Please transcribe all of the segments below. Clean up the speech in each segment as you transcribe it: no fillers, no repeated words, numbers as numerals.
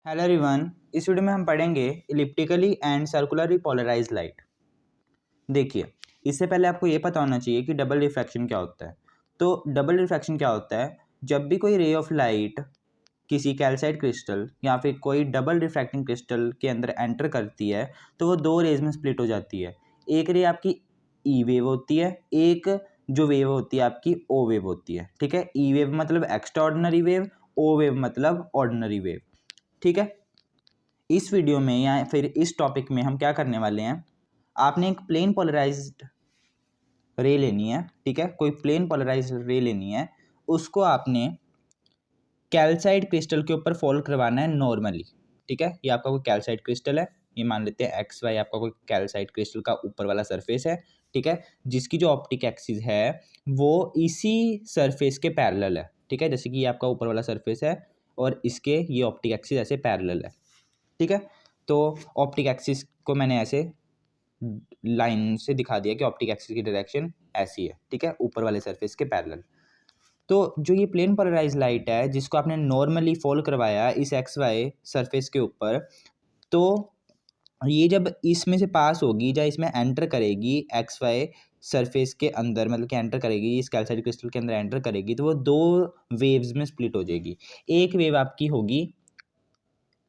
Hello everyone. इस video में हम पढ़ेंगे इलिप्टिकली एंड सर्कुलरली पोलराइज्ड लाइट। देखिए, इससे पहले आपको ये पता होना चाहिए कि डबल रिफ्रैक्शन क्या होता है। तो डबल रिफ्रैक्शन क्या होता है? जब भी कोई रे ऑफ लाइट किसी कैल्साइट क्रिस्टल या फिर कोई डबल रिफ्रैक्टिंग क्रिस्टल के अंदर एंटर करती है तो वो दो रेज में स्प्लिट हो जाती है। एक रे आपकी ई वेव होती है, एक जो वेव होती है आपकी ओ वेव होती है। ठीक है, ई वेव मतलब एक्स्ट्रा ऑर्डिनरी वेव, ओ वेव मतलब ऑर्डिनरी वेव। ठीक है, इस वीडियो में या फिर इस टॉपिक में हम क्या करने वाले हैं, आपने एक प्लेन पोलराइज्ड रे लेनी है। ठीक है, कोई प्लेन पोलराइज्ड रे लेनी है, उसको आपने कैल्साइट क्रिस्टल के ऊपर फॉल करवाना है नॉर्मली। ठीक है, ये आपका कोई कैल्साइट क्रिस्टल है, ये मान लेते हैं एक्स वाई आपका कोई कैल्साइट क्रिस्टल का ऊपर वाला सरफेस है। ठीक है, जिसकी जो ऑप्टिक एक्सिस है वो इसी सरफेस के पैरेलल है। ठीक है, जैसे कि ये आपका ऊपर वाला सरफेस है और इसके ये ऑप्टिक एक्सिस ऐसे पैरेलल है। ठीक है, तो ऑप्टिक एक्सिस को मैंने ऐसे लाइन से दिखा दिया कि ऑप्टिक एक्सिस की डायरेक्शन ऐसी है। ठीक है, ऊपर वाले सरफेस के पैरेलल। तो जो ये प्लेन पोलराइज लाइट है जिसको आपने नॉर्मली फॉल करवाया इस एक्स वाई सरफेस के ऊपर, तो ये जब इसमें से पास होगी या इसमें एंटर करेगी एक्स वाई सरफेस के अंदर, मतलब कि एंटर करेगी इस कैल्साइट क्रिस्टल के अंदर एंटर करेगी, तो वो दो वेव्स में स्प्लिट हो जाएगी। एक वेव आपकी होगी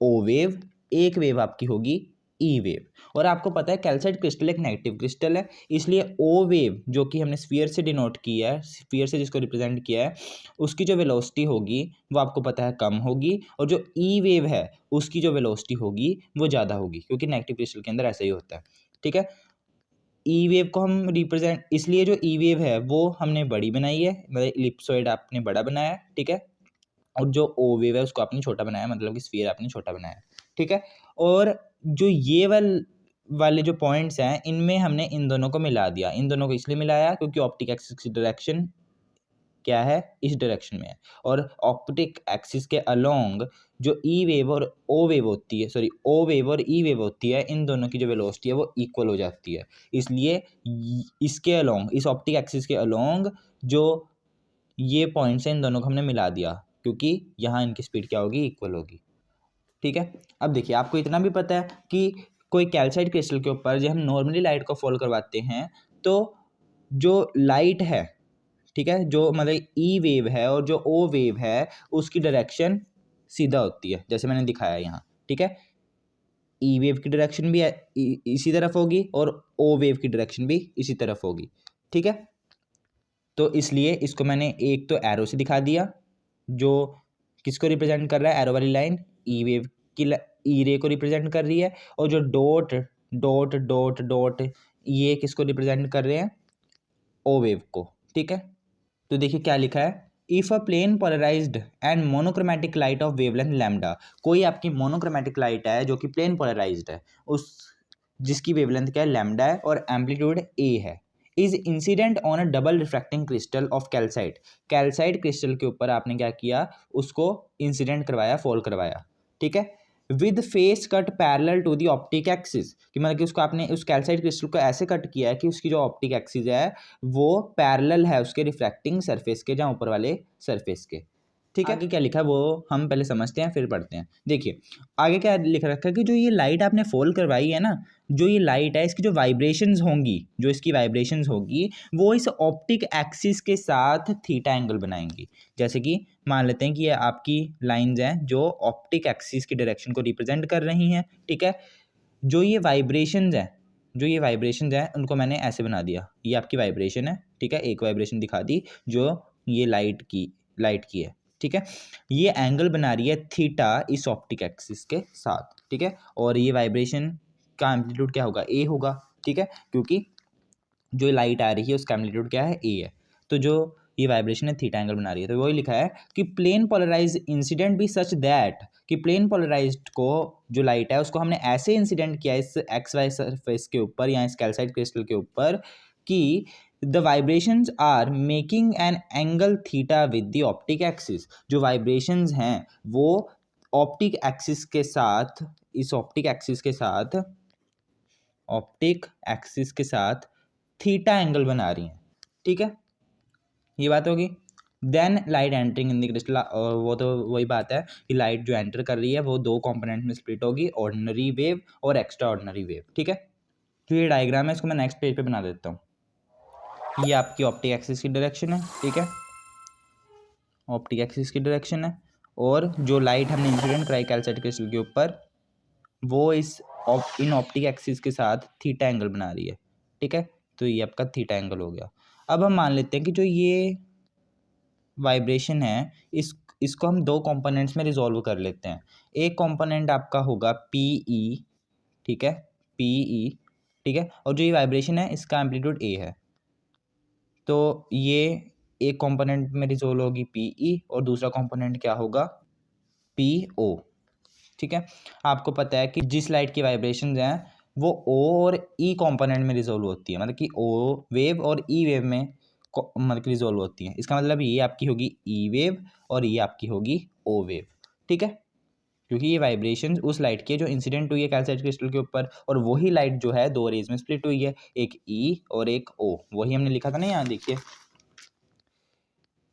ओ वेव, एक वेव आपकी होगी ई वेव। और आपको पता है कैल्साइट क्रिस्टल एक नेगेटिव क्रिस्टल है, इसलिए ओ वेव जो कि हमने स्फीयर से डिनोट किया है, स्फीयर से जिसको रिप्रेजेंट किया है, उसकी जो वेलोसिटी होगी वो आपको पता है कम होगी, और जो ई वेव है उसकी जो वेलोसिटी होगी वो ज़्यादा होगी, क्योंकि नेगेटिव क्रिस्टल के अंदर ऐसा ही होता है। ठीक है, ई वेव को हम रिप्रेजेंट, इसलिए जो ई वेव है वो हमने बड़ी बनाई है, मतलब इलिप्सॉइड आपने बड़ा बनाया है। ठीक है, और जो ओ वेव है उसको आपने छोटा बनाया, मतलब कि स्फीयर आपने छोटा बनाया। ठीक है, और जो ये वाले जो पॉइंट्स हैं इनमें हमने इन दोनों को मिला दिया। इन दोनों को इसलिए मिलाया क्योंकि ऑप्टिक एक्सिस की डायरेक्शन क्या है, इस डायरेक्शन में है, और ऑप्टिक एक्सिस के अलोंग जो ई वेव और ओ वेव होती है, सॉरी ओ वेव और ई वेव होती है, इन दोनों की जो वेलोसिटी है वो इक्वल हो जाती है। इसलिए इसके अलोंग, इस ऑप्टिक एक्सिस के अलोंग जो ये पॉइंट्स हैं इन दोनों को हमने मिला दिया, क्योंकि यहाँ इनकी स्पीड क्या होगी, इक्वल होगी। ठीक है, अब देखिए आपको इतना भी पता है कि कोई कैल्साइट क्रिस्टल के ऊपर जब हम नॉर्मली लाइट को फॉल करवाते हैं तो जो लाइट है, ठीक है, जो मतलब ई वेव है और जो ओ वेव है उसकी डायरेक्शन सीधा होती है, जैसे मैंने दिखाया यहाँ। ठीक है, ई वेव की डायरेक्शन भी इसी तरफ होगी और ओ वेव की डायरेक्शन भी इसी तरफ होगी। ठीक है, तो इसलिए इसको मैंने एक तो एरो से दिखा दिया जो किसको रिप्रेजेंट कर रहा है, एरो वाली लाइन ई वेव की ई रे को रिप्रेजेंट कर रही है, और जो डॉट डॉट डॉट डॉट ये किसको रिप्रेजेंट कर रहे हैं, ओ वेव को। ठीक है, तो देखिए क्या लिखा है, if a plane polarised and monochromatic light of wavelength lambda, कोई आपकी मोनोक्रोमैटिक लाइट है जो कि प्लेन पोलराइज्ड है, उस जिसकी वेवलेंथ क्या है, लैम्डा है, और एम्पलीट्यूड ए है, is incident on a double refracting crystal of calcite. Calcite crystal के ऊपर आपने क्या किया, उसको इंसिडेंट करवाया, फॉल करवाया। ठीक है, with face cut parallel to the optic axis, कि मतलब कि उसको आपने उस कैल्साइट क्रिस्टल को ऐसे कट किया है कि उसकी जो ऑप्टिक एक्सिस है वो पैरेलल है उसके रिफ्रैक्टिंग सरफेस के, जहाँ ऊपर वाले सरफेस के। ठीक है, आगे क्या लिखा है वो हम पहले समझते हैं फिर पढ़ते हैं। देखिए आगे क्या लिख रखा है कि जो ये लाइट आपने फॉल करवाई है ना, जो ये लाइट है इसकी जो वाइब्रेशंस होंगी, जो इसकी वाइब्रेशंस होगी वो इस ऑप्टिक एक्सिस के साथ थीटा एंगल बनाएंगी। जैसे कि मान लेते हैं कि ये आपकी लाइंस हैं जो ऑप्टिक एक्सिस की डायरेक्शन को रिप्रेजेंट कर रही हैं। ठीक है, जो ये वाइब्रेशंस हैं, जो ये वाइब्रेशंस हैं उनको मैंने ऐसे बना दिया, ये आपकी वाइब्रेशन है। ठीक है, एक वाइब्रेशन दिखा दी जो ये लाइट की है। ठीक है, ये एंगल बना रही है थीटा इस ऑप्टिक एक्सिस के साथ। ठीक है, और ये वाइब्रेशन का एम्पलीट्यूड क्या होगा, ए होगा। ठीक है, क्योंकि जो लाइट आ रही है उसका एम्पलीट्यूड क्या है, ए है, तो जो ये वाइब्रेशन है थीटा एंगल बना रही है। तो वही लिखा है कि प्लेन पोलराइज इंसिडेंट भी सच दैट, कि प्लेन पोलराइज्ड को जो लाइट है उसको हमने ऐसे इंसिडेंट किया इस एक्स वाई सरफेस के ऊपर या इस कैल्साइट क्रिस्टल के ऊपर कि the vibrations are making an angle theta with the optic axis. जो वाइब्रेशंस हैं वो ऑप्टिक एक्सिस के साथ, इस ऑप्टिक एक्सिस के साथ थीटा एंगल बना रही हैं। ठीक है, ये बात होगी। Then light entering in the crystal, वो तो वही बात है कि लाइट जो एंटर कर रही है वो दो कंपोनेंट में स्प्लिट होगी, ऑर्डिनरी वेव और एक्स्ट्रा ऑर्डिनरी वेव, ठीक है। तो ये डायग्राम है, इसको मैं नेक्स्ट पेज पे बना देता हूँ। ये आपकी ऑप्टिक एक्सिस की डायरेक्शन है, ठीक है, ऑप्टिक एक्सिस की डायरेक्शन है, और जो लाइट हमने इंसिडेंट कराई कैल्साइट क्रिस्टल के ऊपर वो इन ऑप्टिक एक्सिस के साथ थीटा एंगल बना रही है, ठीक है। तो ये आपका थीटा एंगल हो गया। अब हम मान लेते हैं कि जो ये वाइब्रेशन है इसको हम दो कंपोनेंट्स में रिजॉल्व कर लेते हैं। एक कंपोनेंट आपका होगा पीई, ठीक है, पीई, ठीक है, और जो ये वाइब्रेशन है इसका एम्पलीट्यूड ए है, तो ये एक कंपोनेंट में रिजॉल्व होगी पीई और दूसरा कंपोनेंट क्या होगा पीओ, ठीक है। आपको पता है कि जिस लाइट की वाइब्रेशंस हैं वो ओ और ई कंपोनेंट में रिजॉल्व होती है, मतलब कि ओ वेव और ई वेव में मतलब कि रिजॉल्व होती है। इसका मतलब ये आपकी होगी ई वेव और ये आपकी होगी ओ वेव, ठीक है, क्योंकि ये वाइब्रेशन उस लाइट की है जो इंसिडेंट हुई है कैल्साइट क्रिस्टल के ऊपर, और वही लाइट जो है दो रेज में स्प्लिट हुई है, एक ई और एक ओ, वही हमने लिखा था ना यहाँ देखिए,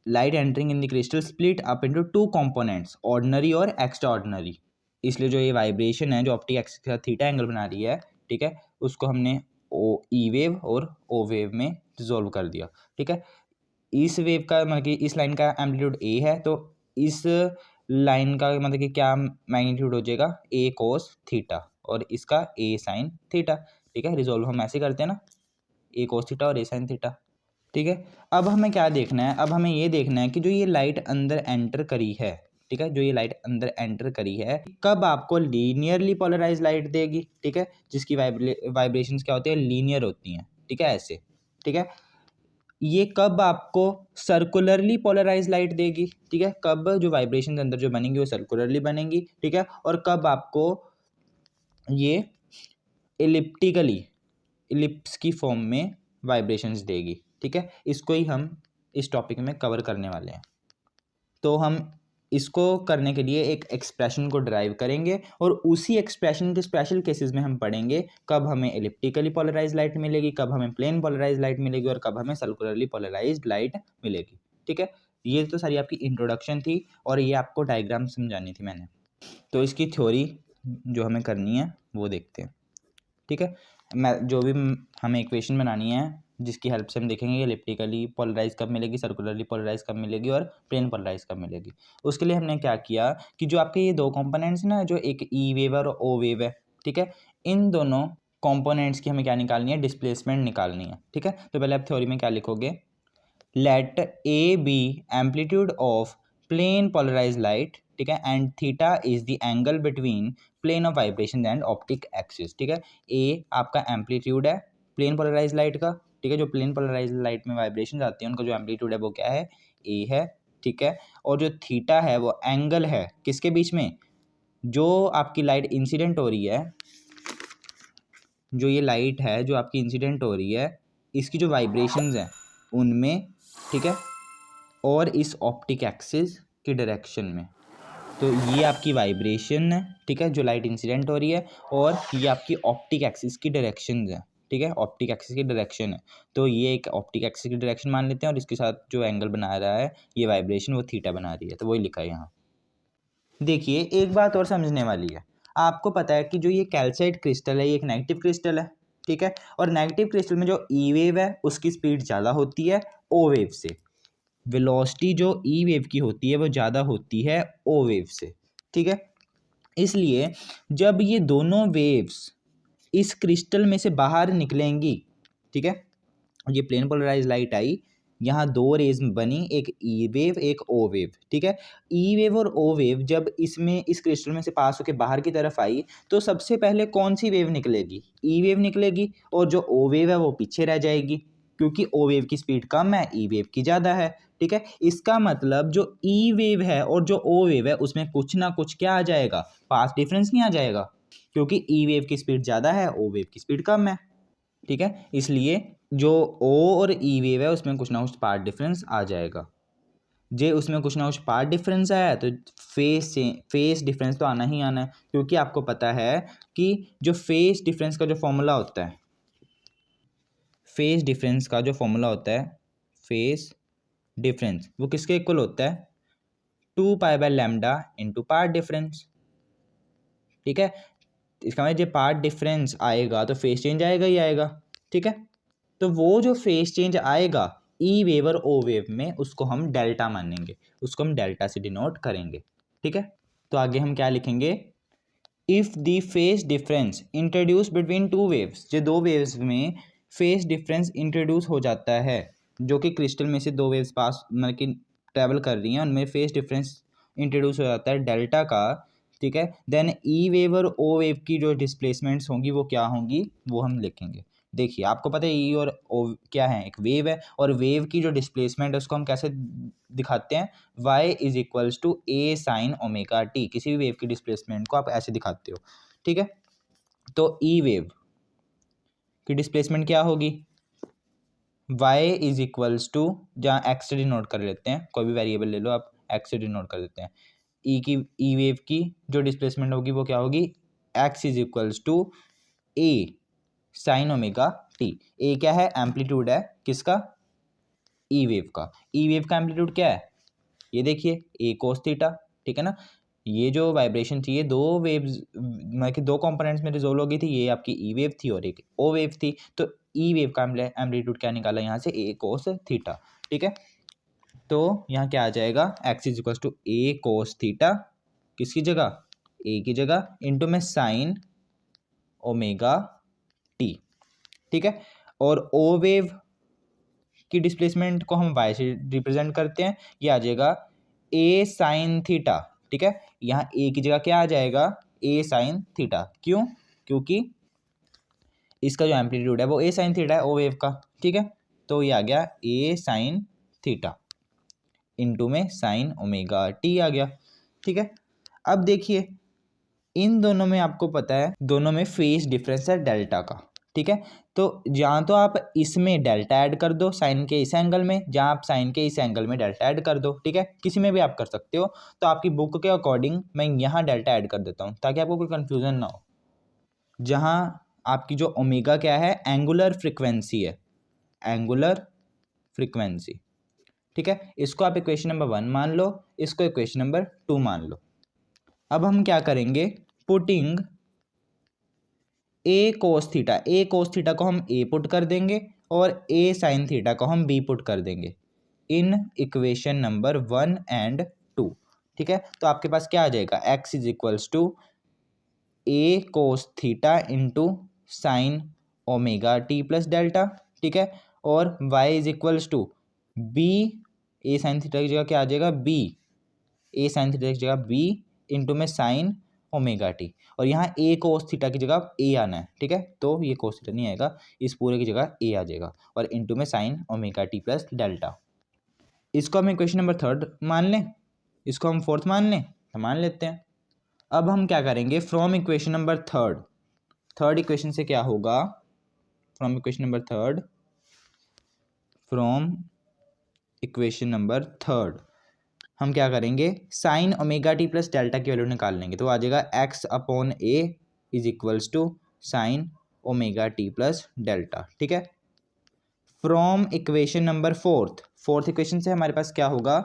light entering in the crystal split up into two components, ordinary और एक्स्ट्रा ऑर्डिनरी। इसलिए जो ये वाइब्रेशन है जो ऑप्टिक एक्सिस के साथ थीटा एंगल बना रही है, ठीक है, उसको हमने ओ ई वेव और ओ वेव में रिजोल्व कर दिया, ठीक है। इस वेव का मतलब कि इस लाइन का एम्पलीट्यूड ए है, तो इस लाइन का मतलब कि क्या मैग्नीट्यूड हो जाएगा ए कोस थीटा और इसका ए साइन थीटा, ठीक है। रिजोल्व हम ऐसे करते हैं ना, ए कोस थीटा और ए साइन थीटा, ठीक है। अब हमें क्या देखना है, अब हमें ये देखना है कि जो ये लाइट अंदर एंटर करी है, ठीक है, जो ये लाइट अंदर एंटर करी है कब आपको लीनियरली पोलराइज लाइट देगी, ठीक है, जिसकी वाइब्रेशंस क्या होती है लीनियर होती हैं, ठीक है, ऐसे, ठीक है। ये कब आपको सर्कुलरली पोलराइज लाइट देगी, ठीक है, कब जो वाइब्रेशन अंदर जो बनेंगी वो सर्कुलरली बनेंगी, ठीक है, और कब आपको ये एलिप्टिकली इलिप्स की फॉर्म में वाइब्रेशंस देगी, ठीक है। इसको ही हम इस टॉपिक में कवर करने वाले हैं। तो हम इसको करने के लिए एक एक्सप्रेशन को ड्राइव करेंगे और उसी एक्सप्रेशन के स्पेशल केसेस में हम पढ़ेंगे कब हमें एलिप्टिकली पोलराइज लाइट मिलेगी, कब हमें प्लेन पोलराइज लाइट मिलेगी और कब हमें सर्कुलरली पोलराइज लाइट मिलेगी, ठीक है। ये तो सारी आपकी इंट्रोडक्शन थी और ये आपको डायग्राम समझानी थी मैंने। तो इसकी थ्योरी जो हमें करनी है वो देखते हैं, ठीक है। मैं जो भी हमें इक्वेशन बनानी है जिसकी हेल्प से हम देखेंगे एलिप्टिकली पोलराइज कब मिलेगी, सर्कुलरली पोलराइज कब मिलेगी और प्लेन पोलराइज कब मिलेगी। उसके लिए हमने क्या किया कि जो आपके ये दो कंपोनेंट्स ना, जो एक ई वेव और ओ वेव है, ठीक है, इन दोनों कंपोनेंट्स की हमें क्या निकालनी है, डिस्प्लेसमेंट निकालनी है, ठीक है। तो पहले आप थ्योरी में क्या लिखोगे, let A be amplitude of plane polarise light, ठीक है, and theta is the angle between plane of vibration and optic axis, ठीक है। ए आपका एम्पलीट्यूड है प्लेन पोलराइज लाइट का, ठीक है, जो प्लेन पोलराइज लाइट में वाइब्रेशन आती है उनका जो एम्पलीट्यूड है वो क्या है, ए है, ठीक है। और जो थीटा है वो एंगल है किसके बीच में, जो आपकी लाइट इंसिडेंट हो रही है, जो ये लाइट है जो आपकी इंसिडेंट हो रही है इसकी जो वाइब्रेशंस हैं उनमें, ठीक है, और इस ऑप्टिक एक्सिस की डायरेक्शन में। तो ये आपकी वाइब्रेशन है, ठीक है, जो लाइट इंसिडेंट हो रही है, और ये आपकी ऑप्टिक एक्सिस की डायरेक्शन है, ठीक है, ऑप्टिक एक्सिस की डायरेक्शन है। तो ये एक ऑप्टिक एक्सिस की डायरेक्शन मान लेते हैं और इसके साथ जो एंगल बना रहा है ये वाइब्रेशन वो थीटा बना रही है, तो वही लिखा है यहाँ। देखिए एक बात और समझने वाली है, आपको पता है कि जो ये कैल्साइट क्रिस्टल है ये एक नेगेटिव क्रिस्टल है, ठीक है, और नेगेटिव क्रिस्टल में जो ई वेव है उसकी स्पीड ज़्यादा होती है ओ वेव से, वेलोसिटी जो ई वेव की होती है वो ज़्यादा होती है ओ वेव से, ठीक है। इसलिए जब ये दोनों वेव्स इस क्रिस्टल में से बाहर निकलेंगी, ठीक है, ये प्लेन पोलराइज लाइट आई, यहाँ दो रेज बनी, एक ई वेव एक ओ वेव, ठीक है। ई वेव और ओ वेव जब इसमें इस क्रिस्टल में से पास होकर बाहर की तरफ आई तो सबसे पहले कौन सी वेव निकलेगी, ई वेव निकलेगी, और जो ओ वेव है वो पीछे रह जाएगी क्योंकि ओ वेव की स्पीड कम है ई वेव की ज़्यादा है, ठीक है। इसका मतलब जो ई वेव है और जो ओ वेव है उसमें कुछ ना कुछ क्या आ जाएगा, पास डिफरेंस नहीं आ जाएगा, क्योंकि ई वेव की स्पीड ज़्यादा है ओ वेव की स्पीड कम है, ठीक है। इसलिए जो ओ और ई वेव है उसमें कुछ ना कुछ पार्ट डिफरेंस आ जाएगा। जे उसमें कुछ ना कुछ पार्ट डिफरेंस आया तो फेस डिफरेंस तो आना ही आना है, क्योंकि आपको पता है कि जो फेस डिफरेंस का जो फॉर्मूला होता है, फेस डिफरेंस का जो फॉर्मूला होता है, फेस डिफरेंस वो किसके इक्वल होता है, 2π/λ इंटू पार्ट डिफरेंस। ठीक है, इसका मतलब जब पार्ट डिफरेंस आएगा तो फेस चेंज आएगा ही आएगा। ठीक है, तो वो जो फेस चेंज आएगा ई वेव और ओ वेव में, उसको हम डेल्टा मानेंगे, उसको हम डेल्टा से डिनोट करेंगे। ठीक है, तो आगे हम क्या लिखेंगे, if the phase difference introduce between two waves, जो दो वेव्स में फेस डिफरेंस इंट्रोड्यूस हो जाता है, जो कि क्रिस्टल में से दो वेव्स पास मतलब कि ट्रैवल कर रही हैं, उनमें फेस डिफरेंस इंट्रोड्यूस हो जाता है डेल्टा का। ठीक है, देन ई वेव और ओ वेव की जो डिस्प्लेसमेंट्स होंगी वो क्या होंगी, वो हम लिखेंगे। देखिए आपको पता है ई और ओ क्या है, एक वेव है, और वेव की जो डिस्प्लेसमेंट है उसको हम कैसे दिखाते हैं, y is equals to A sine omega T. किसी भी वेव की डिस्प्लेसमेंट को आप ऐसे दिखाते हो। ठीक है, तो ई वेव की डिस्प्लेसमेंट क्या होगी, y इज इक्वल्स टू, जहाँ एक्स से डिनोट कर लेते हैं, कोई भी वेरिएबल ले लो आप, एक्स से डिनोट कर देते हैं, ई वेव की जो डिस्प्लेसमेंट होगी वो क्या होगी, x is equals to A sine omega T. A क्या है, एम्पलीट्यूड है किसका, ई वेव का। ई वेव का एम्पलीट्यूड क्या है, ये देखिए ए कोस थीटा। ठीक है ना, ये जो वाइब्रेशन थी ये दो वेव्स मतलब कि दो कंपोनेंट्स में रिजोल्व हो गई थी, ये आपकी ई वेव थी और एक ओ वेव थी। तो ई वेव का एम्पलीट्यूड क्या निकाला यहाँ से, ए कोस थीटा। ठीक है, तो यहाँ क्या आ जाएगा, X is equal to A cos theta, किसकी जगह, ए की जगह, इंटू में साइन ओमेगा टी। ठीक है, और ओ वेव की डिस्प्लेसमेंट को हम y से रिप्रेजेंट करते हैं, ये आ जाएगा a साइन थीटा। ठीक है, यहाँ a की जगह क्या आ जाएगा, a साइन थीटा। क्यों, क्योंकि इसका जो एम्पलीट्यूड है वो a साइन थीटा है ओ वेव का। ठीक है, तो ये आ गया a साइन थीटा इंटू में साइन ओमेगा टी आ गया। ठीक है, अब देखिए इन दोनों में आपको पता है दोनों में फेस डिफरेंस है डेल्टा का। ठीक है, तो जहाँ तो आप इसमें डेल्टा ऐड कर दो साइन के इस एंगल में, जहाँ आप साइन के इस एंगल में डेल्टा ऐड कर दो। ठीक है, किसी में भी आप कर सकते हो, तो आपकी बुक के अकॉर्डिंग मैं यहाँ डेल्टा ऐड कर देता हूँ ताकि आपको कोई कन्फ्यूज़न ना हो। जहाँ आपकी जो ओमेगा क्या है, एंगुलर फ्रिक्वेंसी है, एंगुलर फ्रिक्वेंसी। ठीक है, इसको आप इक्वेशन नंबर 1 मान लो, इसको इक्वेशन नंबर 2 मान लो। अब हम क्या करेंगे, putting a cos theta, A cos theta को हम ए पुट कर देंगे और ए साइन थीटा को हम बी पुट कर देंगे इन इक्वेशन नंबर 1 एंड 2। ठीक है, तो आपके पास क्या आ जाएगा, X is equals to A cos theta into sine omega T plus delta. ठीक है, और Y is equals to B, A sine theta की जगह क्या आ जाएगा, बी, ए साइन थीटा की जगह बी इंटू में साइन ओमेगा टी, और यहाँ ए कोस थीटा की जगह ए आना है। ठीक है, तो ये कोस थीटा नहीं आएगा, इस पूरे की जगह ए आ जाएगा, और इंटू में sign omega T plus delta. इसको हम इक्वेशन नंबर 3 मान लें, इसको हम 4th मान लें, तो मान लेते हैं। अब हम क्या करेंगे, फ्रॉम इक्वेशन नंबर 3 इक्वेशन से क्या होगा, फ्रॉम इक्वेशन नंबर 3 हम क्या करेंगे, sine omega T plus delta की वैल्यू निकाल लेंगे, तो आ जाएगा X upon A is equals to sine omega T plus delta. ठीक है, from equation number 4th equation से हमारे पास क्या होगा,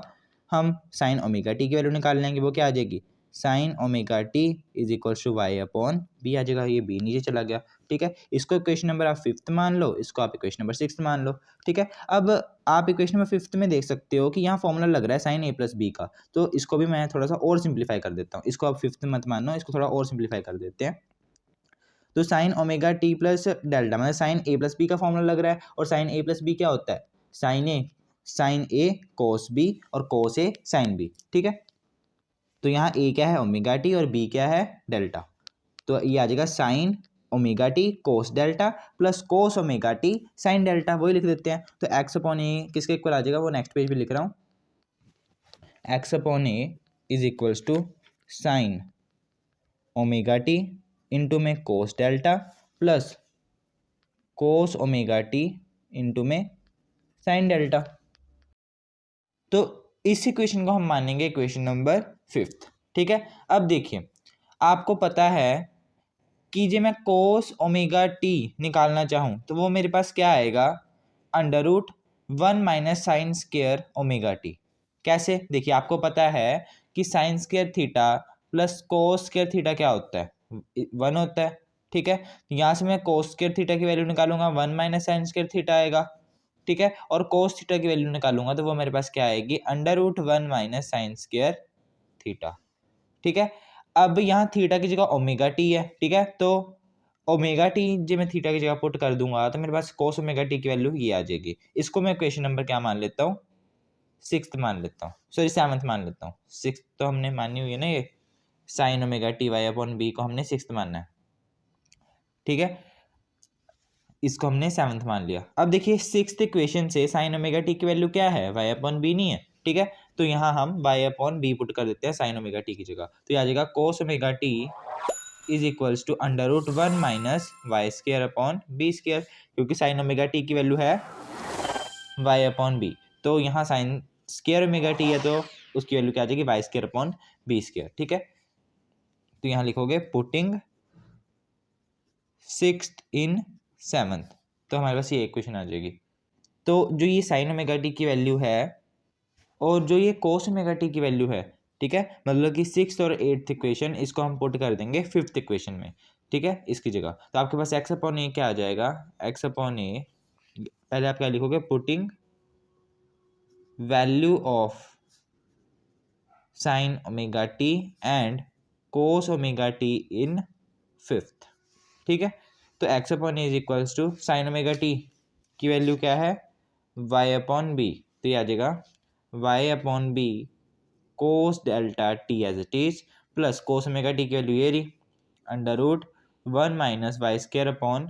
हम साइन ओमेगा टी की वैल्यू निकाल लेंगे, वो क्या आ जाएगी, sine omega T is equals to Y upon B आ जाएगा, ये बी नीचे चला गया। ठीक है, इसको इक्वेशन नंबर आप 5th मान लो, इसको आप इक्वेशन नंबर 6th मान लो। ठीक है, अब आप इक्वेशन नंबर 5th में देख सकते हो कि यहाँ फॉर्मूला लग रहा है साइन ए प्लस बी का, तो इसको भी मैं थोड़ा सा और सिंप्लीफाई कर देता हूँ, इसको आप 5th मत मानो, इसको थोड़ा और सिंप्लीफाई कर देते हैं। तो sign omega T plus delta मतलब साइन ए प्लस बी का फॉर्मूला लग रहा है, और साइन ए प्लस बी क्या होता है, साइन ए कोस बी और कोस ए साइन बी। ठीक है, तो यहाँ ए क्या है, ओमेगा टी, और बी क्या है, डेल्टा, तो ये आ जाएगा साइन ओमेगा टी कोस delta plus cos omega T sine delta, वही लिख देते हैं। तो एक्स अपॉन ए किसके इक्वल आ जाएगा, वो नेक्स्ट पेज पे लिख रहा हूँ, X upon A is equals to sine omega T into में cos delta plus cos omega T into में साइन डेल्टा। तो इस इक्वेशन को हम मानेंगे इक्वेशन नंबर 5th। ठीक है, अब देखिए आपको पता है कि जो मैं कोस ओमेगा टी निकालना चाहूँ तो वो मेरे पास क्या आएगा, under root 1 minus sine square omega t. कैसे? देखिए आपको पता है कि sine square theta plus cos square theta क्या होता है? 1 होता है। ठीक है, तो यहाँ से मैं कोस स्क्वायर थीटा की वैल्यू निकालूंगा, 1 माइनस साइन स्क्वायर थीटा आएगा। ठीक है, और कोस थीटा की वैल्यू निकालूंगा तो वो मेरे पास क्या आएगी? √1 माइनस साइन स्क्वायर थीटा। ठीक है, अब यहाँ थीटा की जगह ओमेगा टी है। ठीक है, तो ओमेगा टी जो मैं थीटा की जगह पुट कर दूंगा तो मेरे पास कोस ओमेगा टी की वैल्यू ये आ जाएगी। इसको मैं क्वेश्चन नंबर क्या मान लेता हूँ? 6th मान लेता हूँ, सॉरी 7th मान लेता हूँ। 6th तो हमने मानी हुई है ना, ये sine omega t y upon b को हमने 6th मानना है। ठीक है, इसको हमने 7th मान लिया। अब देखिए 6th इक्वेशन से साइन ओमेगा टी की वैल्यू क्या है? वाई अपॉन बी नहीं है। ठीक है, तो यहाँ हम वाई अपॉन बी पुट कर देते हैं साइन ओमेगा टी की जगह, तो ये आ जाएगा cos omega T is equals to √1 minus Y square upon B square, क्योंकि साइन ओमेगा टी की वैल्यू है वाई अपॉन बी, तो यहाँ साइन स्क्वायर ओमेगा टी है तो उसकी वैल्यू क्या आ जाएगी? Y square upon B square. ठीक है, तो यहाँ लिखोगे पुटिंग 6th इन 7th, तो हमारे पास ये इक्वेशन आ जाएगी। तो जो ये साइन ओमेगा टी की वैल्यू है और जो ये कोस ओमेगा टी की वैल्यू है, ठीक है, मतलब कि 6th और 8th इक्वेशन इसको हम पुट कर देंगे 5th इक्वेशन में। ठीक है, इसकी जगह तो आपके पास x अपॉन ए क्या आ जाएगा? x अपॉन ए, पहले आप क्या लिखोगे? Putting value of sine omega t and cos omega t in 5th। ठीक है, तो x upon A is equals to sine omega T की वैल्यू क्या है? y अपॉन बी, तो ये आ जाएगा y upon B cos delta t as it is plus cos omega T की वैल्यू ये रही √1 minus Y square upon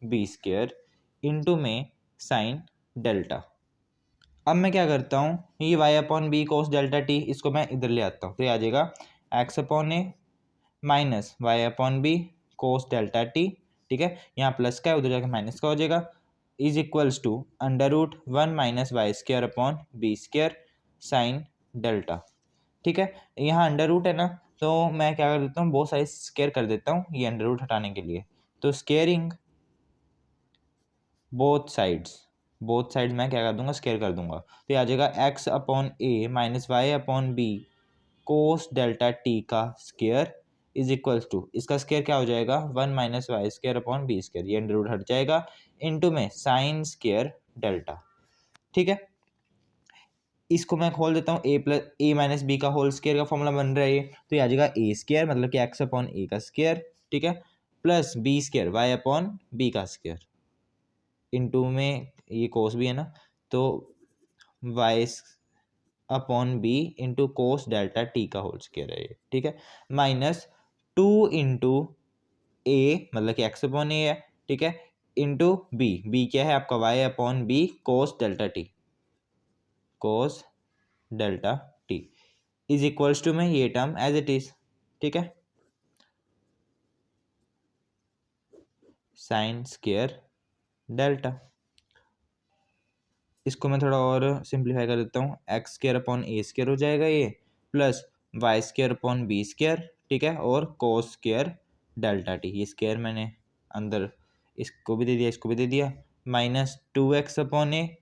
B square into में साइन डेल्टा। अब मैं क्या करता हूँ, ये y upon B cos delta t इसको मैं इधर ले आता हूँ, तो ये आ जाएगा x upon A minus Y upon B cos delta T. ठीक है, यहाँ प्लस का है उधर जाकर माइनस का हो जाएगा, is equals to √1 minus Y square upon B square sine delta. ठीक है, यहाँ अंडर रूट है ना, तो मैं क्या कर देता हूँ? बहुत सारे स्क्वायर कर देता हूँ ये अंडर रूट हटाने के लिए, तो स्क्वेयरिंग बोथ साइड्स मैं क्या कर दूंगा? स्क्वायर कर दूंगा, तो ये आ जाएगा x upon A minus Y upon B cos delta T का स्क्वायर इज इक्वल्स टू, इसका स्क्वायर क्या हो जाएगा? 1 minus Y square upon B square, ये अंडर रूट हट जाएगा, इनटू में साइन स्क्वायर डेल्टा। ठीक है, इसको मैं खोल देता हूँ, ए माइनस बी का होल स्क्वायर का फॉर्मूला बन रहा है ये, तो ये आ जाएगा ए स्क्वायर मतलब कि x अपॉन ए का स्क्वायर। ठीक है, plus B square y upon B का स्क्वायर इनटू में ये कोस भी है ना, तो y upon b into cos delta T का होल स्क्वायर है ये। ठीक है, माइनस 2 इंटू ए मतलब कि x अपॉन ए है। ठीक है, इंटू बी क्या है आपका? Y upon B cos delta t is equals to में ये टर्म एज इट इज। ठीक है, साइन स्क्वायर डेल्टा, इसको मैं थोड़ा और सिंप्लीफाई कर देता हूँ, एक्स स्क्वायर अपॉन ए स्क्वायर हो जाएगा ये, plus Y square upon B square. ठीक है, और कोस स्क्वायर डेल्टा टी, ये स्क्वायर मैंने अंदर इसको भी दे दिया इसको भी दे दिया, minus 2x upon A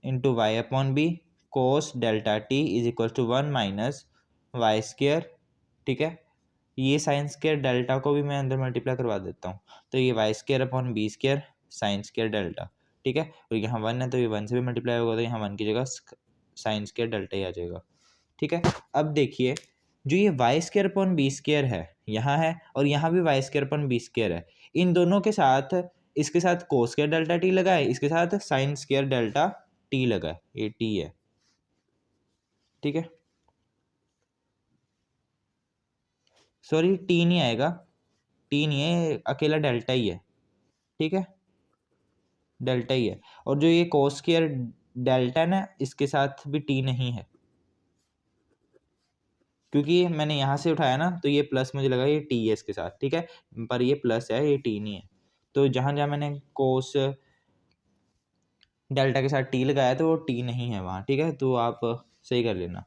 into Y upon B cos delta t is equal to 1 minus Y square. ठीक है, ये साइन स्क्वायर डेल्टा को भी मैं अंदर मल्टीप्लाई करवा देता हूँ, तो ये y square upon B square sine square delta. ठीक है, और यहाँ 1 है तो ये 1 से भी मल्टीप्लाई होगा, तो यहाँ 1 की जगह साइन स्क्वायर डेल्टा ही आ जाएगा। ठीक है, अब देखिए जो ये y square upon B square है यहाँ है, और यहाँ भी y square upon B square है, इन दोनों के साथ इसके साथ कोस स्क्वायर डेल्टा टी लगा है, इसके साथ साइन स्क्वायर डेल्टा टी लगा है, ये टी है। ठीक है, सॉरी टी नहीं आएगा, टी नहीं है, अकेला डेल्टा ही है। ठीक है, डेल्टा ही है, और जो ये कोस स्क्वायर डेल्टा है ना, इसके साथ भी टी नहीं है, क्योंकि मैंने यहाँ से उठाया ना, तो ये प्लस मुझे लगा ये टी है इसके साथ। ठीक है, पर ये प्लस है, ये टी नहीं है, तो जहाँ जहाँ मैंने कोस डेल्टा के साथ टी लगाया तो वो टी नहीं है वहाँ। ठीक है, तो आप सही कर लेना,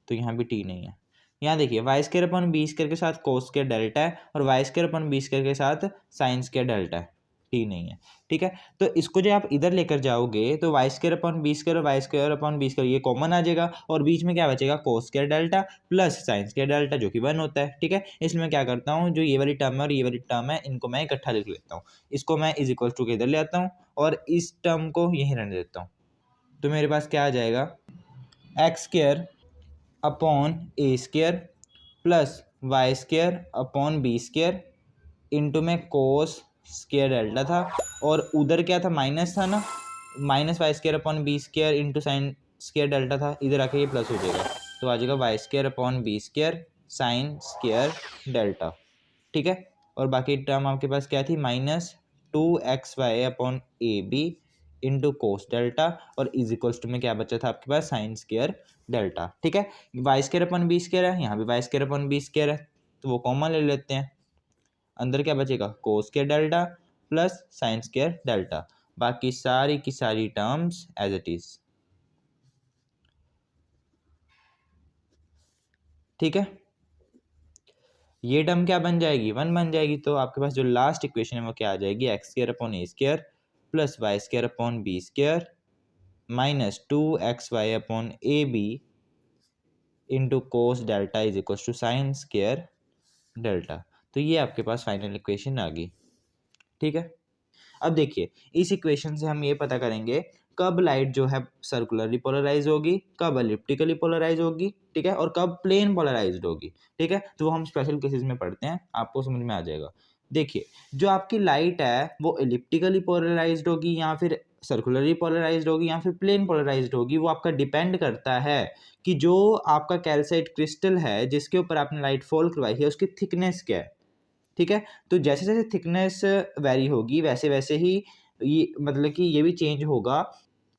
तो यहाँ भी टी नहीं है। यहाँ देखिए y square upon B square के साथ कोस स्क्वायर डेल्टा है, और Y square upon B square के साथ साइन स्क्वायर डेल्टा है। टी नहीं है, ठीक है। तो इसको जो आप इधर लेकर जाओगे तो Y square upon B square और Y square upon B square ये कॉमन आ जाएगा और बीच में क्या बचेगा cos square delta plus sine square delta जो कि 1 होता है, ठीक है। इसलिए मैं क्या करता हूँ, जो ये वाली टर्म है और ये वाली टर्म है इनको मैं इकट्ठा लिख लेता हूँ, इसको मैं इज इक्वल टू के इधर ले आता हूँ और इस टर्म को यहीं रहने देता हूँ। तो मेरे पास क्या आ जाएगा, एक्स स्क्वायर अपॉन ए square plus Y square upon B square into में कोस स्क्वायर डेल्टा था और उधर क्या था, माइनस था ना, minus Y square upon B square into sine square delta था, इधर आके ये प्लस हो जाएगा तो आ जाएगा y square upon B square sine square delta, ठीक है। और बाकी टर्म आपके पास क्या थी, -2xy upon a b into cos delta और इज इक्वल्स टू में क्या बचा था आपके पास साइन स्क्वायर डेल्टा, ठीक है। Y square upon B square है, यहाँ भी y square upon B square है तो वो कॉमन ले लेते हैं, अंदर क्या बचेगा cos square delta plus sine square delta, बाकी सारी की सारी टर्म्स एज इट इज, ठीक है। ये टर्म क्या बन जाएगी, 1 बन जाएगी। तो आपके पास जो लास्ट इक्वेशन है वो क्या आ जाएगी, x square upon A square plus Y square upon B square -2xy upon a b into cos delta is equal to sine square delta. तो ये आपके पास फाइनल इक्वेशन आ गई, ठीक है। अब देखिए इस इक्वेशन से हम ये पता करेंगे कब लाइट जो है सर्कुलरली पोलराइज होगी, कब एलिप्टिकली पोलराइज होगी, ठीक है, और कब प्लेन पोलराइज्ड होगी, ठीक है। तो हम स्पेशल केसेस में पढ़ते हैं, आपको समझ में आ जाएगा। देखिए जो आपकी लाइट है वो एलिप्टिकली पोलराइज्ड होगी या फिर सर्कुलरली पोलराइज्ड होगी या फिर प्लेन पोलराइज्ड होगी, वो आपका डिपेंड करता है कि जो आपका कैल्साइट क्रिस्टल है जिसके ऊपर आपने लाइट फॉल करवाई है उसकी थिकनेस क्या है, ठीक है। तो जैसे जैसे थिकनेस वेरी होगी वैसे वैसे ही ये मतलब कि ये भी चेंज होगा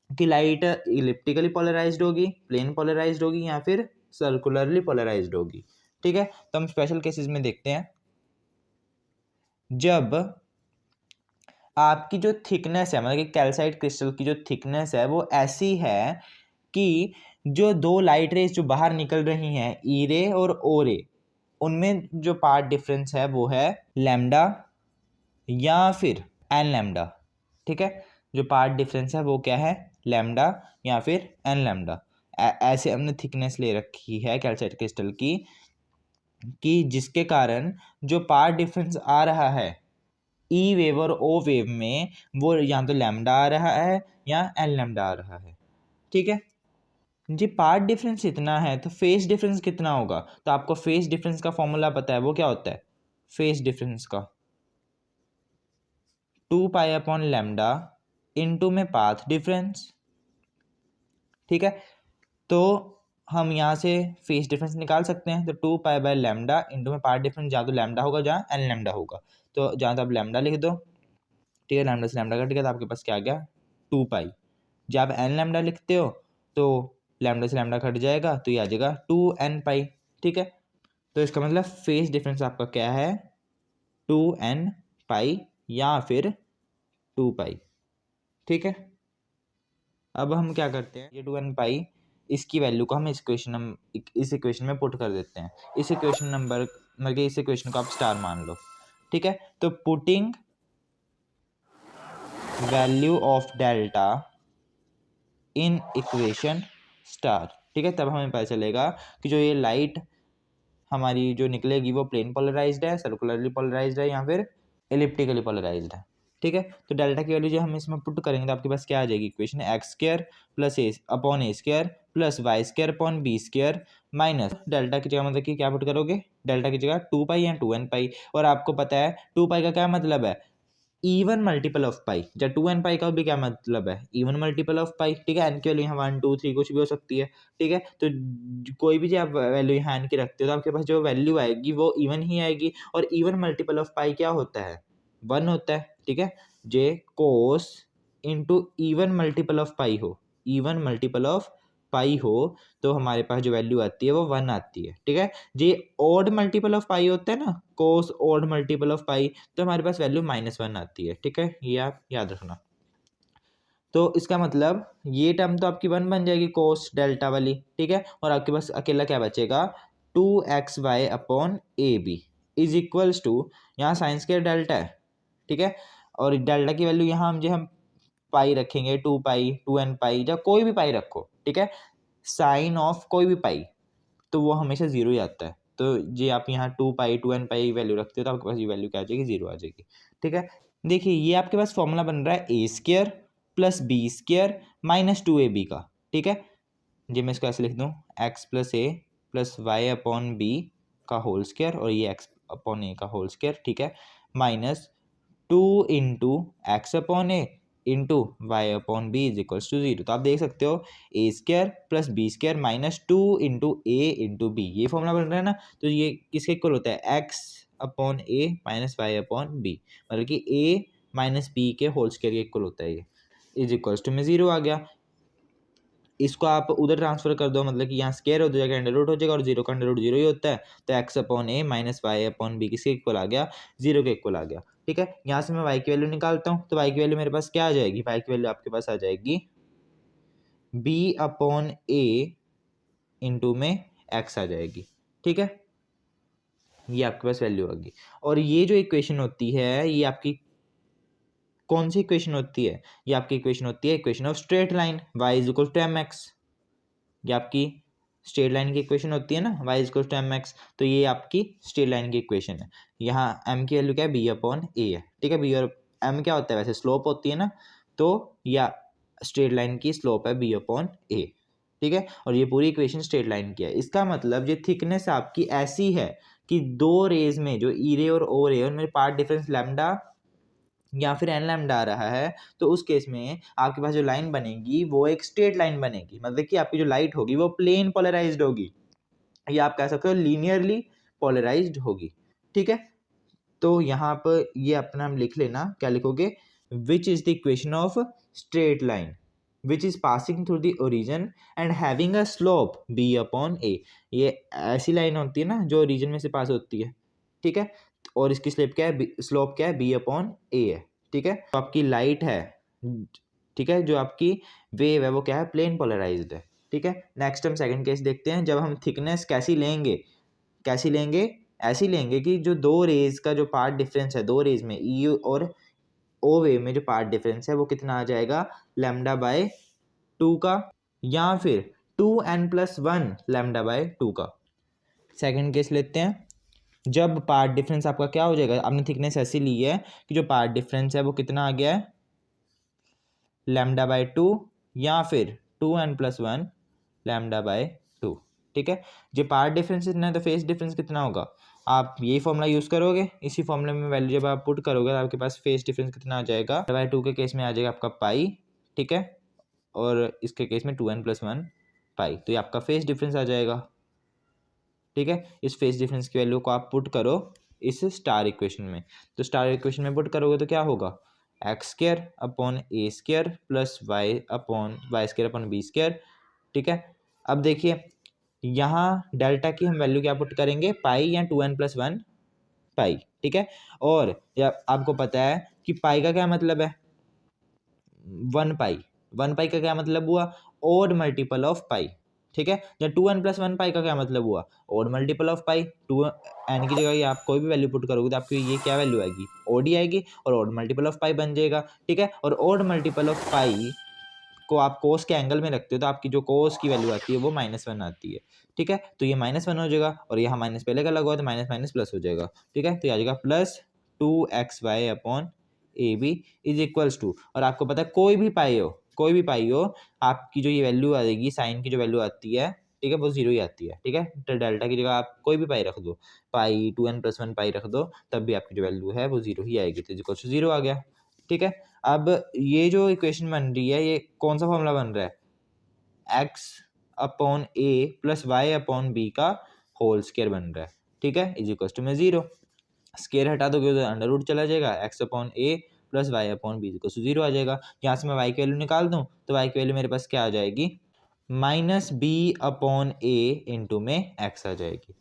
कि लाइट इलिप्टिकली पोलराइज्ड होगी, प्लेन पोलराइज्ड होगी या फिर सर्कुलरली पोलराइज्ड होगी, ठीक है। तो हम स्पेशल केसेस में देखते हैं, जब आपकी जो थिकनेस है मतलब कि कैल्साइट क्रिस्टल की जो थिकनेस है वो ऐसी है कि जो दो लाइट रेज जो बाहर निकल रही हैं ई रे और ओ रे, उनमें जो पार्ट डिफरेंस है वो है लैम्डा या फिर एन लैम्डा, ठीक है। जो पार्ट डिफरेंस है वो क्या है, लैम्डा या फिर एन लैम्डा। ऐसे हमने थिकनेस ले रखी है कैल्साइट क्रिस्टल की कि जिसके कारण जो पार्ट डिफरेंस आ रहा है ई वेव और ओ वेव में वो या तो लैम्डा आ रहा है या एन लैम्डा आ रहा है, ठीक है जी। पार्ट डिफरेंस इतना है तो फेस डिफरेंस कितना होगा, तो आपको फेस डिफरेंस का फॉर्मूला पता है, वो क्या होता है, फेस डिफरेंस का 2 पाई अपॉन लैम्डा इंटू में पाथ डिफरेंस, ठीक है। तो हम यहाँ से फेस डिफरेंस निकाल सकते हैं, तो 2 पाई बाय लैम्डा इंटू में पार्ट डिफरेंस, जहाँ तो लैम्डा होगा जहाँ एन लैम्डा होगा, तो जहाँ तो आप लैम्डा लिख दो, ठीक है। लैम्डा से लैम्डा कट गया तो आपके पास क्या आ गया 2 पाई। जब आप एन लैम्डा लिखते हो तो लैम्डा से लैम्डा कट जाएगा तो ये आ जाएगा 2n पाई, ठीक है। तो इसका मतलब फेस डिफरेंस आपका क्या है 2n पाई या फिर 2 पाई, ठीक है। अब हम क्या करते हैं, ये 2n पाई इसकी वैल्यू को हम इस इक्वेशन में पुट कर देते हैं। इस इक्वेशन नंबर मतलब इस इक्वेशन को आप स्टार मान लो, ठीक है। तो putting value of delta in equation star, ठीक है, तब हमें पता चलेगा कि जो ये लाइट हमारी जो निकलेगी वो प्लेन पोलराइज्ड है, सर्कुलरली पोलराइज्ड है या फिर एलिप्टिकली पोलराइज्ड है, ठीक है। तो डेल्टा की वैल्यू जो हम इसमें पुट करेंगे तो आपके पास क्या आ जाएगी equation, X square plus A upon A square plus Y square upon B square minus delta की जगह मतलब कि क्या पुट करोगे, डेल्टा की जगह 2 पाई या 2n पाई, और आपको पता है 2 पाई का क्या मतलब है, इवन मल्टीपल ऑफ पाई, या 2n पाई का भी क्या मतलब है, इवन मल्टीपल ऑफ पाई, ठीक है। एन की वैल्यू यहाँ 1 2 3 कुछ भी हो सकती है, ठीक है। तो कोई भी जो आप वैल्यू यहाँ एन की रखते हो तो आपके पास जो वैल्यू आएगी वो इवन ही आएगी, और इवन मल्टीपल ऑफ पाई क्या होता है 1 होता है, ठीक है। जे कोस इंटू इवन मल्टीपल ऑफ पाई हो, इवन मल्टीपल ऑफ पाई हो तो हमारे पास जो वैल्यू आती है वो 1 आती है, ठीक है। जे ऑड मल्टीपल ऑफ पाई होता है ना, कोस ऑड मल्टीपल ऑफ पाई, तो हमारे पास वैल्यू -1 आती है, ठीक है, ये आप याद रखना। तो इसका मतलब ये टर्म तो आपकी 1 बन जाएगी कोस डेल्टा वाली, ठीक है, और आपके पास अकेला क्या बचेगा 2xy upon a b is equals to, यहाँ साइन स्क्वायर डेल्टा है, ठीक है, और डेल्टा की वैल्यू यहाँ हम पाई रखेंगे 2 पाई 2n पाई या कोई भी पाई रखो, ठीक है, साइन ऑफ कोई भी पाई तो वो हमेशा जीरो ही आता है। तो ये आप यहाँ 2 पाई 2n पाई वैल्यू रखते हो तो आपके पास ये वैल्यू क्या आ जाएगी, जीरो आ जाएगी। ठीक है, देखिए ये आपके पास फॉर्मूला बन रहा है A square plus B square minus 2ab का। ठीक है, जी मैं इसको ऐसे लिख दूँ, एक्स प्लस ए प्लस वाई अपॉन बी का होल स्क्वायर और ये एक्स अपॉन ए का होल स्क्वायर। ठीक है, minus 2 into X upon A into Y upon B is equals to zero. तो आप देख सकते हो A square plus B square minus 2 into A into B, ये फॉर्मूला बन रहा है ना। तो ये किसके इक्वल होता है, X upon A minus Y upon B, मतलब कि ए माइनस बी के होल स्क्वायर के इक्वल होता है ये, इज इक्वल्स टू में जीरो आ गया। इसको आप उधर ट्रांसफर कर दो, मतलब कि यहाँ स्क्वायर हो जाएगा, अंडर रूट हो जाएगा और जीरो का अंडर रूट जीरो ही होता है। तो x upon A minus Y upon B किसके इक्वल आ गया, जीरो के इक्वल आ गया। ठीक है, यहाँ से मैं वाई की वैल्यू निकालता हूँ, तो वाई की वैल्यू मेरे पास क्या आ जाएगी, वाई की वैल्यू आपके पास आ जाएगी बी अपॉन ए इंटू में एक्स आ जाएगी। ठीक है, ये आपके पास वैल्यू होगी। और ये जो इक्वेशन होती है ये आपकी कौन सी इक्वेशन होती है, ये आपकी इक्वेशन होती है equation of straight line, y is equal to m x. ये आपकी स्ट्रेट लाइन की इक्वेशन होती है ना, y equal to m x. तो ये आपकी स्ट्रेट लाइन की इक्वेशन है। यहाँ m की वैल्यू क्या है, b अपॉन ए है। ठीक है, b और m क्या होता है, वैसे स्लोप होती है ना, तो या स्ट्रेट लाइन की स्लोप है b अपॉन ए। ठीक है, और ये पूरी इक्वेशन स्ट्रेट लाइन की है। इसका मतलब ये थिकनेस आपकी ऐसी है कि दो रेज में जो ई रे और ओ रे उनमें पार्ट डिफरेंस लैम्डा या फिर एन लैम्डा आ रहा है, तो उस केस में आपके पास जो लाइन बनेगी वो एक स्ट्रेट लाइन बनेगी, मतलब कि आपकी जो लाइट होगी वो प्लेन पोलराइज्ड होगी, या आप कह सकते हो लीनियरली पोलराइज्ड होगी। ठीक है, तो यहाँ पर ये अपना हम लिख लेना, क्या लिखोगे, which is the equation of straight line which is passing through the origin and having a slope B upon A. ये ऐसी लाइन होती है ना जो ओरिजिन में से पास होती है। ठीक है, और इसकी स्लोप क्या है, स्लोप क्या है, बी अपॉन ए है। ठीक है, तो आपकी लाइट है, ठीक है, जो आपकी वेव है वो क्या है, प्लेन पोलराइज्ड है। ठीक है, नेक्स्ट हम सेकंड केस देखते हैं। जब हम थिकनेस कैसी लेंगे, ऐसी लेंगे कि जो दो रेज का जो पार्ट डिफरेंस है, दो रेज में ई और ओ वेव में जो पार्ट डिफरेंस है वो कितना आ जाएगा, लैम्डा बाय 2 का, या फिर 2n+1 लैम्डा बाय 2 का। सेकंड केस लेते हैं, जब पार्ट डिफरेंस आपका क्या हो जाएगा, आपने थिकनेस ऐसी ली है कि जो पार्ट डिफरेंस है वो कितना आ गया है, लैम्डा बाय 2 या फिर 2n+1 लैम्डा बाय 2। ठीक है, जो पार्ट डिफरेंस इतना है तो फेस डिफरेंस कितना होगा, आप यही फॉर्मूला यूज़ करोगे, इसी फॉर्मूले में वैल्यू जब आप पुट करोगे तो आपके पास फेस डिफरेंस कितना आ जाएगा, बाय 2 के केस में आ जाएगा आपका पाई। ठीक है, और इसके केस में 2n+1 पाई, तो ये आपका फेस डिफरेंस आ जाएगा। ठीक है, इस फेस डिफरेंस की वैल्यू को आप पुट करो इस स्टार इक्वेशन में, तो स्टार इक्वेशन में पुट करोगे तो क्या होगा, X square upon A square plus Y square upon B square. ठीक है, अब देखिए यहाँ डेल्टा की हम वैल्यू क्या पुट करेंगे, पाई या 2n+1 पाई। ठीक है, और आपको पता है कि पाई का क्या मतलब है, 1 पाई। 1 पाई का क्या मतलब हुआ, ओड मल्टीपल ऑफ पाई। ठीक है, या 2n+1 पाई का क्या मतलब हुआ, odd multiple of pi. 2n की जगह ये आप कोई भी वैल्यू पुट करोगे तो आपकी ये क्या वैल्यू आएगी, ओड ही आएगी, और ओड मल्टीपल ऑफ पाई बन जाएगा। ठीक है, और ओड मल्टीपल ऑफ पाई को आप कोस के एंगल में रखते हो तो आपकी जो कोस की वैल्यू आती है वो -1 आती है। ठीक है, तो ये -1 हो जाएगा और यहाँ माइनस पहले का लगा हुआ तो माइनस माइनस प्लस हो जाएगा। ठीक है, तो ये आ जाएगा +2xy upon a b is equals to, और आपको पता है कोई भी पाई हो आपकी जो ये वैल्यू आएगी, साइन की जो वैल्यू आती है, ठीक है, वो जीरो ही आती है। ठीक है, तो डेल्टा की जगह आप कोई भी पाई रख दो, पाई 2n+1 पाई रख दो, तब भी आपकी जो वैल्यू है वो जीरो ही आएगी, तो इज इक्वल्स टू जीरो आ गया। ठीक है, अब ये जो इक्वेशन बन रही है ये कौन सा फॉर्मूला बन रहा है, X upon A plus Y upon B का होल स्क्वायर बन रहा है। ठीक है, इज इक्वल्स टू में जीरो, स्क्वायर हटा दोगे तो अंडर रूट चला जाएगा, X upon A plus Y upon B equals to zero आ जाएगा। यहाँ से मैं वाई की वैल्यू निकाल दूँ तो वाई की वैल्यू मेरे पास क्या आ जाएगी, -b अपॉन ए इंटू में एक्स आ जाएगी।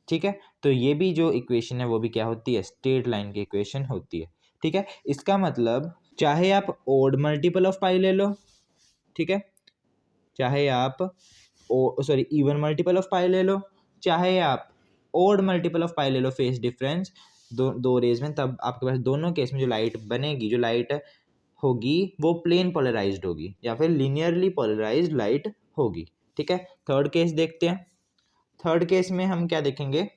ठीक है, तो ये भी जो इक्वेशन है वो भी क्या होती है, स्ट्रेट लाइन की इक्वेशन होती है। ठीक है, इसका मतलब चाहे आप ओड मल्टीपल ऑफ पाई ले लो, ठीक है, चाहे आप इवन मल्टीपल ऑफ पाई ले लो, चाहे आप ओड मल्टीपल ऑफ पाई ले लो, फेस डिफरेंस दो रेज में, तब आपके पास दोनों केस में जो लाइट बनेगी, जो लाइट होगी वो प्लेन पोलराइज्ड होगी या फिर लीनियरली पोलराइज्ड लाइट होगी। ठीक है, थर्ड केस देखते हैं। थर्ड केस में हम क्या देखेंगे,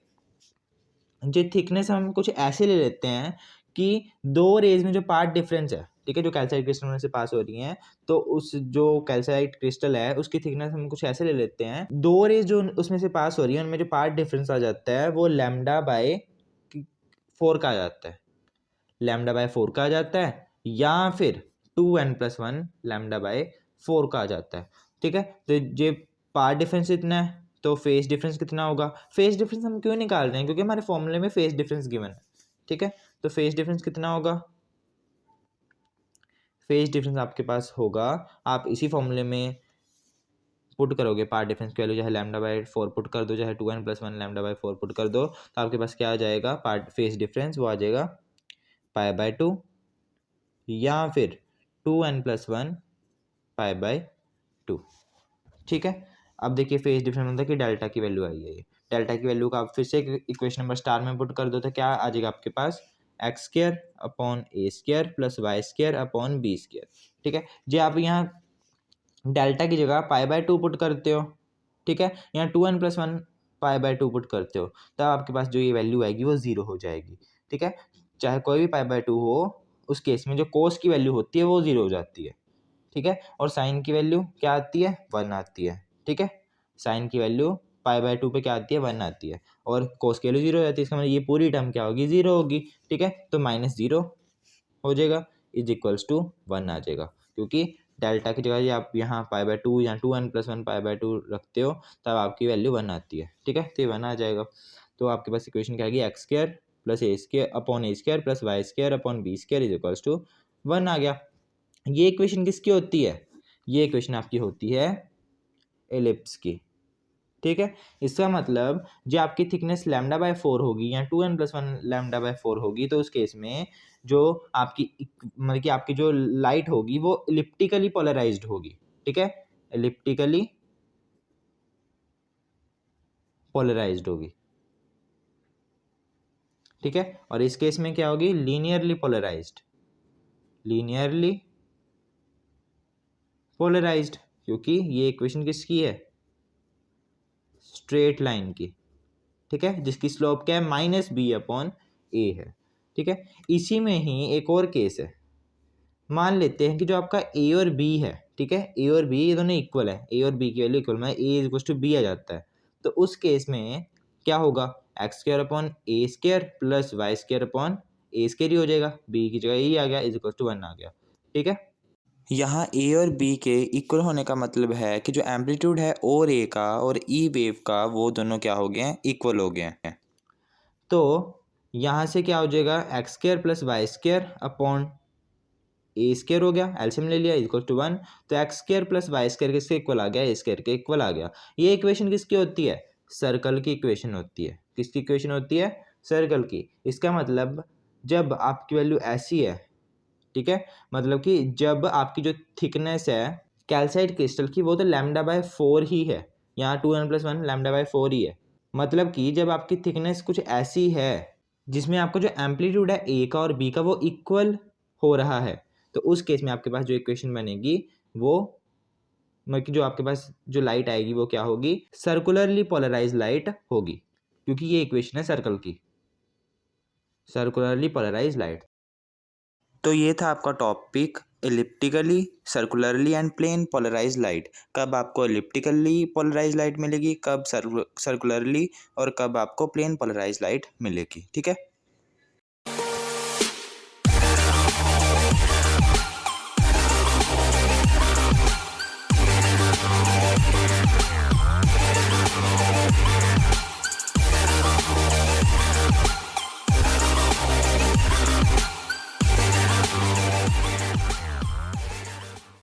जो थिकनेस हम कुछ ऐसे ले लेते हैं कि दो रेज में जो पार्ट डिफरेंस है, ठीक है, जो कैल्साइट क्रिस्टल में से पास हो रही हैं, तो उस जो कैल्साइट क्रिस्टल है उसकी थिकनेस हम कुछ ऐसे ले लेते हैं, दो रेज जो उसमें से पास हो रही है उनमें जो पार्ट डिफरेंस आ जाता है वो लैम्डा बाय 4 का आ जाता है, लैम्डा बाय 4 का आ जाता है, या फिर 2n+1 लैम्डा बाय 4 का आ जाता है। ठीक है, तो ये पार्ट डिफरेंस इतना है, तो फेस डिफरेंस कितना होगा। फेस डिफरेंस हम क्यों निकाल रहे हैं, क्योंकि हमारे फॉर्मूले में फेस डिफरेंस गिवन है। ठीक है, तो फेस डिफरेंस कितना होगा, फेस डिफरेंस आपके पास होगा, आप इसी फॉर्मूले में पुट करोगे पार्ट डिफरेंस की वैल्यू, चाहे लैम्डा बाय 4 पुट कर दो, चाहे 2n+1 लैम्डा बाय 4 पुट कर दो, तो आपके पास क्या आ जाएगा, पार्ट फेस डिफरेंस वो आ जाएगा π/2 या फिर 2n+1 π/2। ठीक है, अब देखिए फेस डिफरेंस मतलब कि डेल्टा की वैल्यू आई है, डेल्टा की वैल्यू का आप फिर से इक्वेशन नंबर स्टार में पुट कर दो तो क्या आ जाएगा आपके पास, x² / a² + y² / b²। ठीक है, जो आप यहाँ डेल्टा की जगह π/2 पुट करते हो, ठीक है, यहाँ 2n+1 π/2 पुट करते हो, तब आपके पास जो ये वैल्यू आएगी वो 0 हो जाएगी। ठीक है, चाहे कोई भी π/2 हो, उस केस में जो कोस की वैल्यू होती है वो 0 हो जाती है। ठीक है, और साइन की वैल्यू क्या आती है, 1 आती है। ठीक है, साइन की वैल्यू π/2 पे क्या आती है, 1 आती है, और कोस की वैल्यू 0 हो जाती है, इसका मतलब ये पूरी टर्म क्या होगी, 0 होगी। ठीक है, तो -0 हो जाएगा = 1 आ जाएगा, क्योंकि डेल्टा की जगह आप यहाँ π/2 या 2n+1 π/2 रखते हो, तब आपकी वैल्यू 1 आती है। ठीक है, तो ये 1 आ जाएगा, तो आपके पास इक्वेशन क्या आएगी, x² + a² + y² / b² = 1 आ गया। ये इक्वेशन किसकी होती है, ये इक्वेशन आपकी होती है एलिप्स की। ठीक है, इसका मतलब जो आपकी थिकनेस लैम्डा बाय 4 होगी या 2n+1 लैम्डा बाय 4 होगी, तो उस केस में जो आपकी मतलब कि आपकी जो लाइट होगी वो इलिप्टिकली पोलराइज्ड होगी। ठीक है, इलिप्टिकली पोलराइज्ड होगी। ठीक है, और इस केस में क्या होगी, लीनियरली पोलराइज्ड, लीनियरली पोलराइज्ड, क्योंकि ये इक्वेशन किसकी है, स्ट्रेट लाइन की। ठीक है, जिसकी स्लोप क्या है, -b/a है। ठीक है, इसी में ही एक और केस है, मान लेते हैं कि जो आपका a और b है, ठीक है, a और b ये दोनों इक्वल है, a और b की वैल्यू इक्वल, मतलब a = b आ जाता है, तो उस केस में क्या होगा, x² / a² + y² / a² ही हो जाएगा, b की जगह a आ गया, = 1 आ गया। ठीक है, यहाँ ए और बी के इक्वल होने का मतलब है कि जो एम्पलीट्यूड है और ए का और ई वेव का वो दोनों क्या हो गए हैं, इक्वल हो गए हैं। तो यहाँ से क्या हो जाएगा, x² + y² / a² हो गया, एलसीएम ले लिया, = 1, तो x² + y² किसके इक्वल आ गया, a² के इक्वल आ गया। ये इक्वेशन किसकी होती है, सर्कल की इक्वेशन होती है। किसकी इक्वेशन होती है, सर्कल की। इसका मतलब जब आपकी वैल्यू ऐसी है, ठीक है, मतलब कि जब आपकी जो थिकनेस है कैल्साइट क्रिस्टल की वो तो लैम्डा बाय 4 ही है, यहाँ 2n+1 लैम्डा बाय 4 ही है, मतलब कि जब आपकी थिकनेस कुछ ऐसी है जिसमें आपका जो एम्पलीट्यूड है ए का और बी का वो इक्वल हो रहा है, तो उस केस में आपके पास जो इक्वेशन बनेगी वो मतलब कि जो आपके पास जो लाइट आएगी वो क्या होगी, सर्कुलरली पोलराइज लाइट होगी, क्योंकि ये इक्वेशन है सर्कल की, सर्कुलरली पोलराइज लाइट। तो ये था आपका topic elliptically, circularly and plane polarise light. कब आपको एलिप्टिकली पोलराइज लाइट मिलेगी, कब सर्कुलरली, और कब आपको प्लेन पोलराइज लाइट मिलेगी। ठीक है।